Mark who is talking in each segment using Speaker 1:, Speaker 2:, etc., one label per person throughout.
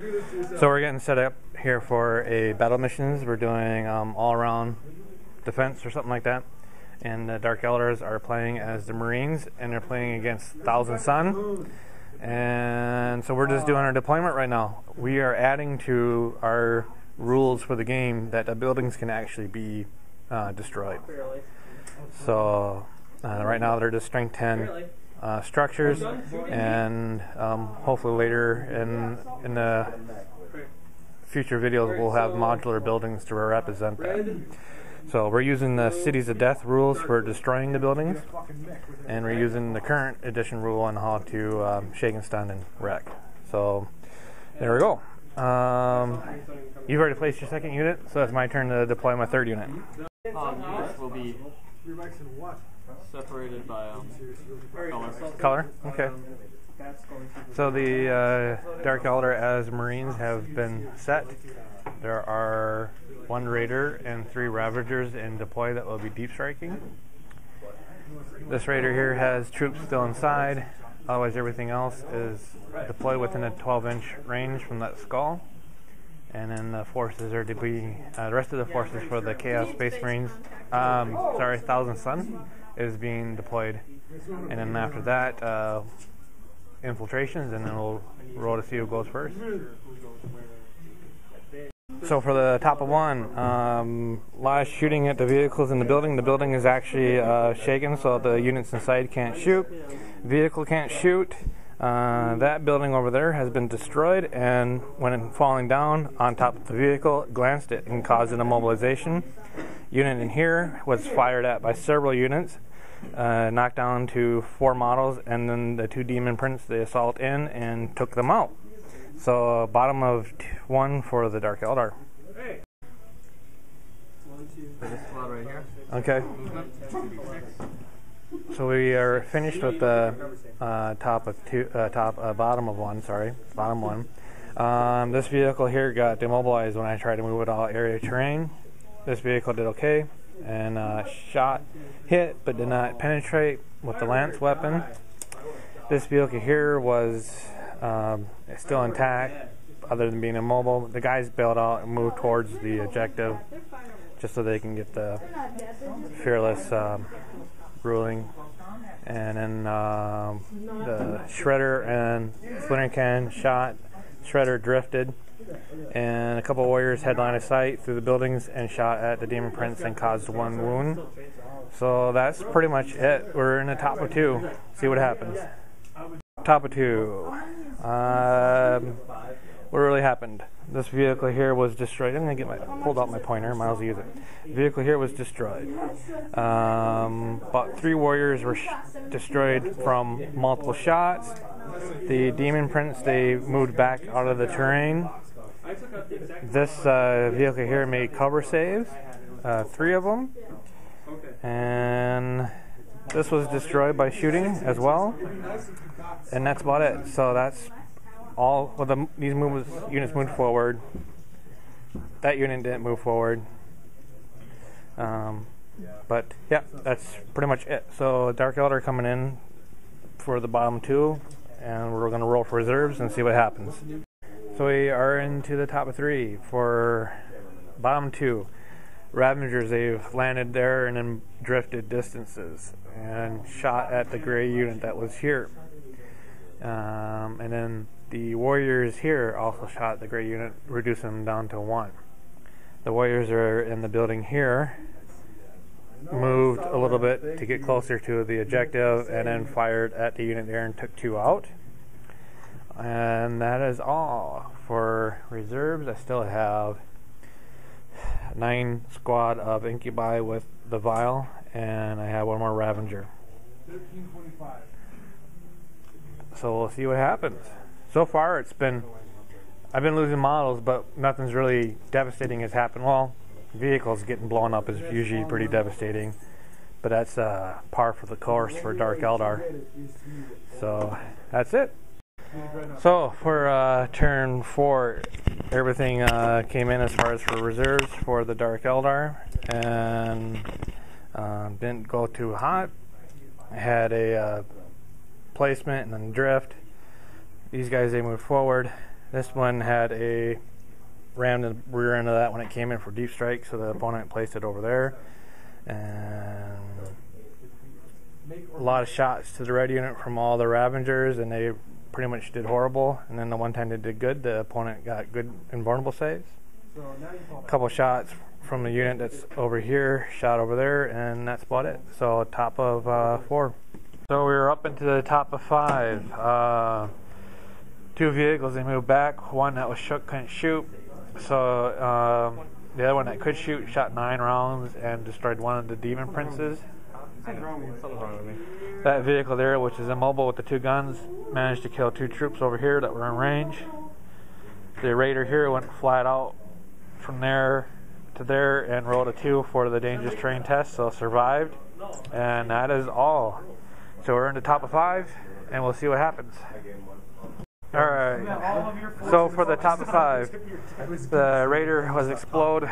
Speaker 1: So we're getting set up here for a battle missions. We're doing all-around defense or something like that. And the Dark Eldars are playing as the Marines, and they're playing against Thousand Sun. And so we're just doing our deployment right now. We are adding to our rules for the game that the buildings can actually be destroyed. So right now they're just strength 10 structures, and hopefully later in the future videos we'll have modular buildings to represent that. So we're using the Cities of Death rules for destroying the buildings, and we're using the current edition rule on how to shake and stun and wreck. So there we go. You've already placed your second unit, so it's my turn to deploy my third unit.
Speaker 2: Units will be separated by
Speaker 1: color. Okay. So the Dark Eldar as Marines have been set. There are 1 Raider and 3 Ravagers in deploy that will be deep striking. This Raider here has troops still inside. Otherwise everything else is deployed within a 12-inch range from that skull. And then the forces are to be, the rest of the forces for the Chaos Space Marines, Thousand Sun is being deployed. And then after that, infiltrations, and then we'll roll to see who goes first. So for the top of 1, a lot of shooting at the vehicles in the building. The building is actually shaken, so the units inside can't shoot. Vehicle can't shoot. That building over there has been destroyed, and when falling down on top of the vehicle, it glanced it and caused an immobilization. Unit in here was fired at by several units, knocked down to 4 models, and then the 2 demon prints they assault in and took them out. So bottom of 1 for the Dark Eldar.
Speaker 2: for this squad right here.
Speaker 1: Okay. So we are finished with the bottom of 1. Sorry, bottom 1. This vehicle here got demobilized when I tried to move it all area terrain. This vehicle did okay, and hit but did not penetrate with the lance weapon. This vehicle here was still intact, other than being immobile. The guys bailed out and moved towards the objective, just so they can get the fearless ruling. And then the shredder and splinter cannon shot. Shredder drifted, and a couple warriors had line of sight through the buildings and shot at the demon prince and caused 1 wound. So that's pretty much it. We're in the top of 2. See what happens. Top of 2. What really happened? This vehicle here was destroyed. I'm going to pulled out my pointer. Might as well use it. The vehicle here was destroyed. About 3 warriors were destroyed from multiple shots. The demon prince, they moved back out of the terrain. This vehicle here made cover saves, 3 of them. And this was destroyed by shooting as well. And that's about it. So that's all. Well, these units moved forward. That unit didn't move forward. But yeah, that's pretty much it. So Dark Eldar coming in for the bottom 2, and we're going to roll for reserves and see what happens. So we are into the top of 3 for bottom 2. Ravagers, they've landed there and then drifted distances and shot at the gray unit that was here. And then the warriors here also shot the gray unit, reducing them down to 1. The warriors are in the building here, moved a little bit to get closer to the objective, and then fired at the unit there and took 2 out. And that is all for reserves. I still have 9 squad of incubi with the vial, and I have 1 more Ravager. So we'll see what happens. So far I've been losing models, but nothing's really devastating has happened. Well, vehicles getting blown up is usually pretty devastating, but that's par for the course for Dark Eldar. So that's it. So for turn 4, everything came in as far as for reserves for the Dark Eldar, and didn't go too hot. I had a placement and then drift. These guys, they moved forward This one had a rammed the rear end of that when it came in for deep strike, so the opponent placed it over there. And a lot of shots to the red unit from all the Ravengers, and they pretty much did horrible. And then the one time they did good, the opponent got good invulnerable saves. A couple shots from the unit that's over here, shot over there, and that's about it. So top of 4. So we were up into the top of 5. 2 vehicles, they moved back. One that was shook couldn't shoot. So the other one that could shoot shot 9 rounds and destroyed one of the demon princes.
Speaker 2: Something's wrong with me.
Speaker 1: That vehicle there, which is immobile with the 2 guns, managed to kill 2 troops over here that were in range. The raider here went flat out from there to there and rolled a 2 for the dangerous terrain test, so survived. And that is all. So we're in the top of 5, and we'll see what happens. Alright, so for the top of 5, the raider was explode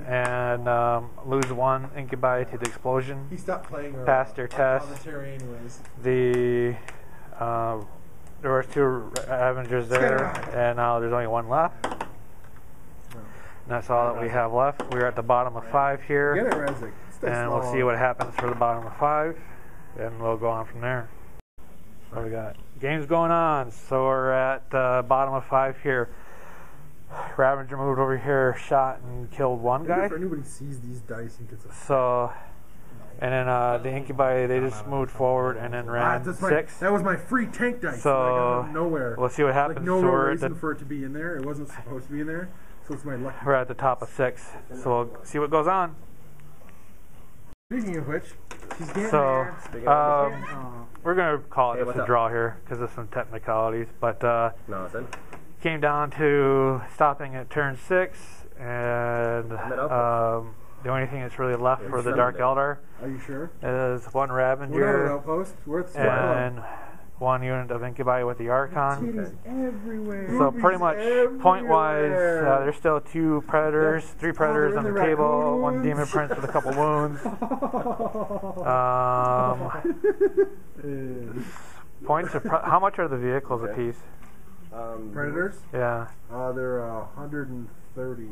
Speaker 1: and lose 1 incubi to the explosion.
Speaker 3: He stopped playing
Speaker 1: passed their test. There were 2 Avengers there, and now there's only 1 left. And that's all that we have left. We're at the bottom of 5 here, and we'll see what happens for the bottom of 5, and we'll go on from there. What we got? Game's going on, so we're at the bottom of 5 here. Ravager moved over here, shot and killed 1 guy.
Speaker 3: If anybody sees these dice and gets a
Speaker 1: so, and then the incubi, they just moved forward and then ran 6.
Speaker 3: That was my free tank dice.
Speaker 1: So
Speaker 3: that I got out of nowhere.
Speaker 1: We'll see what happens.
Speaker 3: Like no
Speaker 1: so
Speaker 3: reason for it to be in there. It wasn't supposed to be in there. So it's my lucky.
Speaker 1: We're at the top of 6, so we'll see what goes on.
Speaker 3: Speaking of which, she's getting
Speaker 1: so
Speaker 3: there.
Speaker 1: we're gonna call it just a draw here because of some technicalities, but came down to stopping at turn 6, and the only thing that's really left for the Dark Eldar
Speaker 3: Are you sure?
Speaker 1: is 1
Speaker 3: We're not
Speaker 1: Ravager
Speaker 3: an outpost. We're at
Speaker 1: and 1 unit of incubi with the Archon.
Speaker 3: Titties everywhere.
Speaker 1: So pretty much point-wise, there's still 2 predators, 3 predators on the table, 1 demon prince with a couple wounds. Points of how much are the vehicles a piece?
Speaker 3: Predators?
Speaker 1: Yeah.
Speaker 3: They're 130.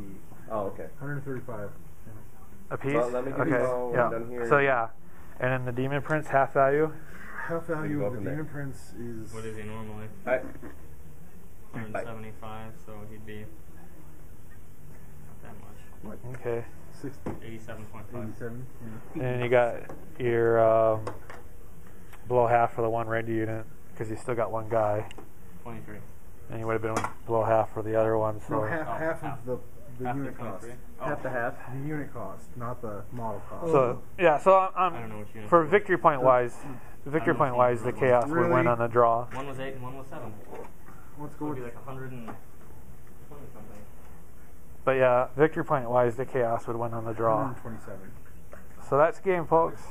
Speaker 2: Oh, okay.
Speaker 3: 135.
Speaker 1: A piece?
Speaker 2: Well, let me give you all
Speaker 1: yeah.
Speaker 2: done here.
Speaker 1: So yeah, and then the demon prince half value.
Speaker 3: Half value of the demon prince is.
Speaker 4: What is he normally? 175, so he'd be not that much.
Speaker 3: What?
Speaker 1: Okay.
Speaker 4: 87.5.
Speaker 3: 87.
Speaker 1: And then you got your below half for the 1 red unit because you still got 1 guy.
Speaker 4: 23.
Speaker 1: And you would have been below half for the other one. So
Speaker 3: No, half of the unit cost.
Speaker 2: Half to half.
Speaker 3: The unit cost, not the model cost.
Speaker 1: So yeah, so
Speaker 4: I don't know which unit.
Speaker 1: for victory point wise, the chaos would win on the draw.
Speaker 4: 1 was 8 and 1 was 7.
Speaker 3: Let's
Speaker 4: So
Speaker 3: go
Speaker 4: it'd
Speaker 3: with
Speaker 4: be like 120 something.
Speaker 1: But yeah, victory point wise, the chaos would win on the draw.
Speaker 3: 127.
Speaker 1: So that's game, folks.